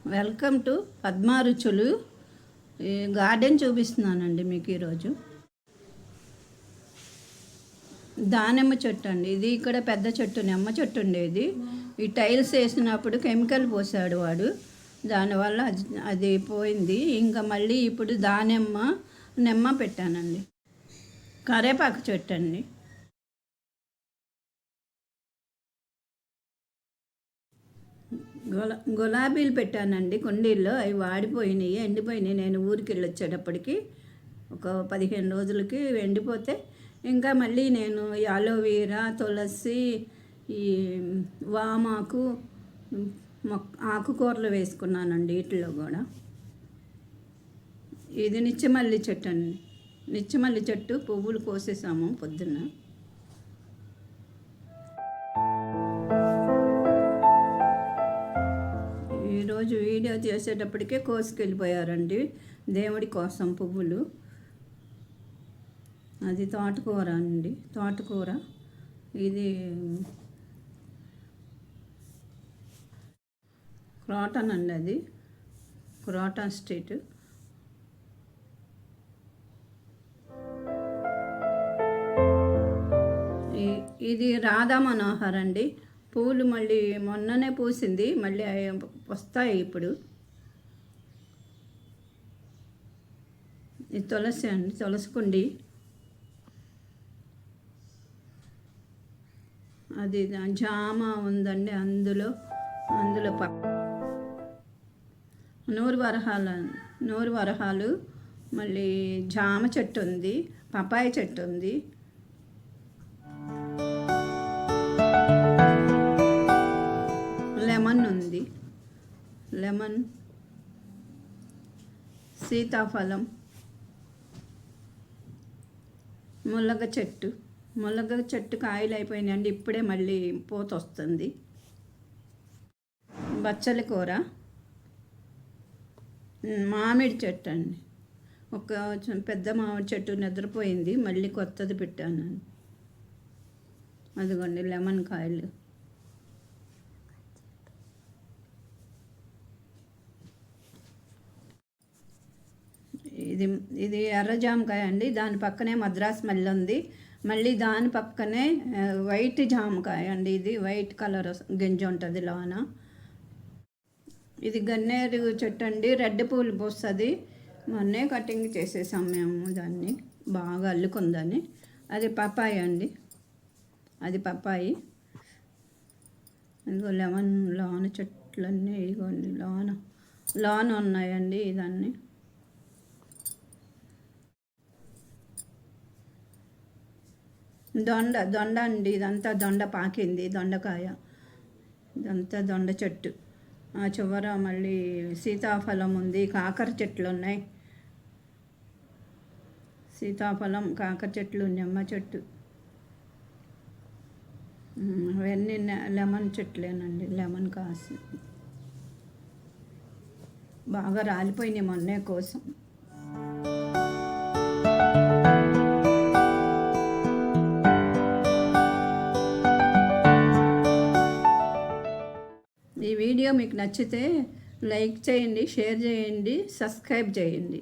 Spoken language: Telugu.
వెల్కమ్ టు పద్మా రుచులు. ఈ గార్డెన్ చూపిస్తున్నానండి మీకు ఈరోజు. దానిమ్మ చెట్టు అండి ఇది. ఇక్కడ పెద్ద చెట్టు, నిమ్మ చెట్టు ఉండేది. ఈ టైల్స్ వేసినప్పుడు కెమికల్ పోసాడు వాడు, దానివల్ల అది పోయింది. ఇంకా మళ్ళీ ఇప్పుడు నిమ్మ పెట్టానండి. కరేపాకు చెట్టు అండి. గులాబీలు పెట్టానండి కుండీల్లో. అవి వాడిపోయినాయి, ఎండిపోయినాయి. నేను ఊరికి వెళ్ళి వచ్చేటప్పటికి ఒక 15 రోజులకి ఎండిపోతే ఇంకా మళ్ళీ నేను అలోవెరా, తులసి, ఈ వామాకు, ఆకుకూరలు వేసుకున్నానండి వీటిలో కూడా. ఇది నిత్యమల్లి చెట్టు అండి. నిత్యమల్లి చెట్టు పువ్వులు కోసేసాము పొద్దున్న. ఈరోజు వీడియో చేసేటప్పటికే కోసుకెళ్ళిపోయారండి దేవుడి కోసం పువ్వులు. అది తోటకూర అండి, తోటకూర. ఇది క్రాటన్ అండి, అది క్రాటన్ స్ట్రీట్. ఇది రాధా మనోహర్ అండి. పూలు మళ్ళీ మొన్ననే పూసింది, మళ్ళీ వస్తాయి ఇప్పుడు. ఇది తులసి అండి, తులసి కుండి. అది జామ ఉందండి అందులో. నూరు వరహాలు, మళ్ళీ జామ చెట్టు ఉంది, పపాయ చెట్టు ఉంది. లెమన్ ఉంది, లెమన్, సీతాఫలం, ముల్లగ చెట్టు కాయలు అయిపోయినాయండి, ఇప్పుడే మళ్ళీ పూత వస్తుంది. బచ్చలి కూర, మామిడి చెట్టు అండి. ఒక పెద్ద మామిడి చెట్టు నిద్రపోయింది, మళ్ళీ కొత్తది పెట్టాను. అదిగోండి లెమన్ కాయలు. ఇది ఎర్ర జామకాయ అండి. దాని పక్కనే మద్రాస్ మల్లి ఉంది. మళ్ళీ దాని పక్కనే వైట్ జామకాయ అండి. ఇది వైట్ కలర్ గింజ ఉంటుంది లోన. ఇది గన్నేరు చెట్టు అండి, రెడ్ పూలు పూస్తుంది. మొన్నే కటింగ్ చేసేసాం మేము, దాన్ని బాగా అల్లుకుందని. అది పపాయి అండి, అది పపాయి. ఇదిగో లెమన్ లోన చెట్లన్నీ ఇదిగోండి లోన ఉన్నాయండి. ఇదన్నీ దొండ అండి. ఇదంతా దొండ పాకింది, దొండకాయ. ఇదంతా దొండ చెట్టు. ఆ చివర మళ్ళీ సీతాఫలం ఉంది, కాకర చెట్లు ఉన్నాయి. సీతాఫలం, కాకర చెట్లు, నిమ్మ చెట్టు, అవన్నీ లెమన్ చెట్లేనండి. లెమన్ కాసి బాగా రాలిపోయినాయి మొన్నే కోసం. ఈ వీడియో మీకు నచ్చితే లైక్ చేయండి, షేర్ చేయండి, సబ్స్క్రైబ్ చేయండి.